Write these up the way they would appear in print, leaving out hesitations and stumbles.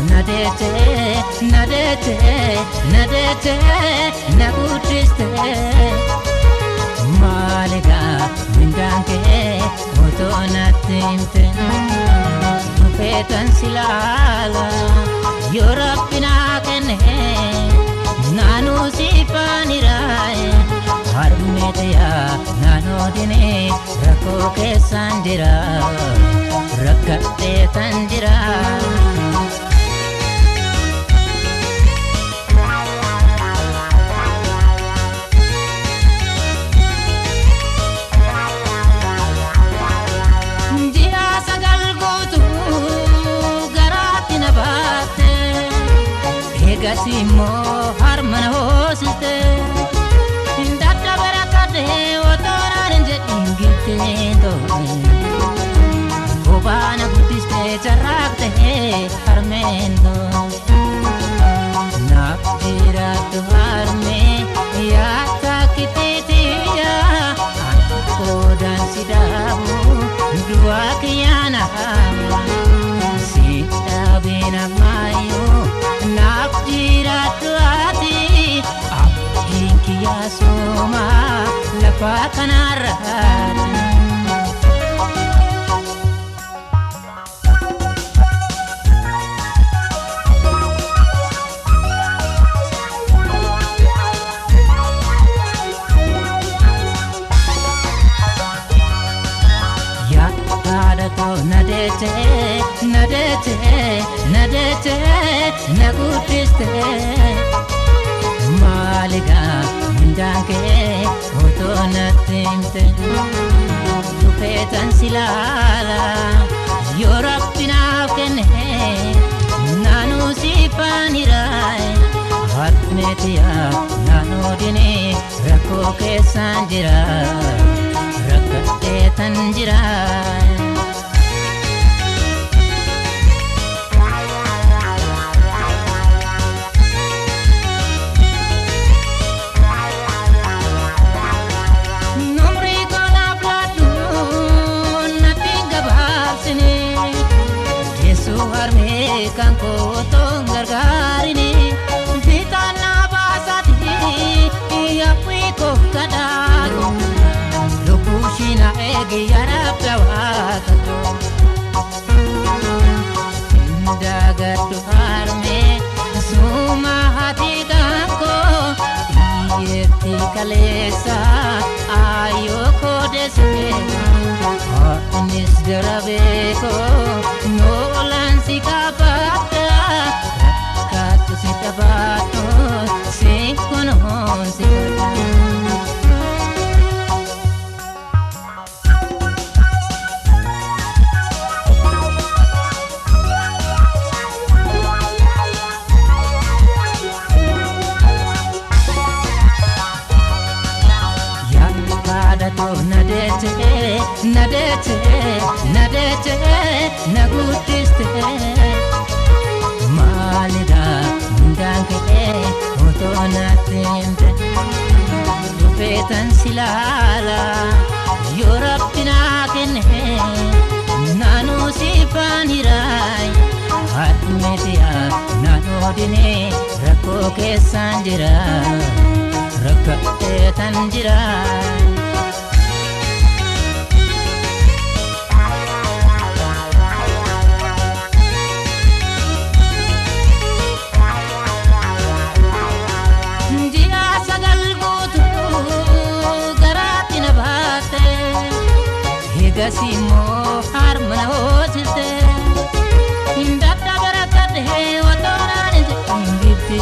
nadete nadete nadete nagudiste maliga mindanke otonatimte fetan silala yo rabbina kene nanu sipanirai harmeteya nano dine rako ke sanjira rakate tanjira Gasimo harmana hosite indata barakade otoranje ingite do kobana gutiste charakte harmendo napira tu harme ya takitiya kodan sidabu dua kiana sidabina mayo Napjira tuati abdinki ya soma lafa kanarat ya ada to nadete nadete nadete nagudiste maliga mindanke otonatimte fetan silala yo rabbina kene nanu sipanirai hatmetiya nanu dine rako ke sanjira rakate tanjira kanko tongargarini vitana basati yapwi ko kadaru lokushina egi yarabawata indagatu harme suma hati kanko yeti kalesa ayo ko desme anis garabeko nolan sikapata katu sitabato sikono sikata nadete nadete nadete nagudiste malida mindanke otonatimte fetan silala yo rabbina kene nanu sipanirai hatmetiya nanu dine rako ke sanjira rakate tanjira Gasimo harmana hosite indata barakade otoranje ingite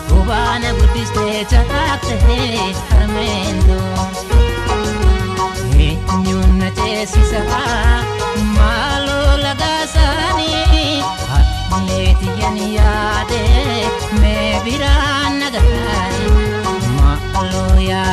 kobana gutiste charakte harmendo nyunna chesisa malo lagasani hatleti yani yade me biran nagari malo ya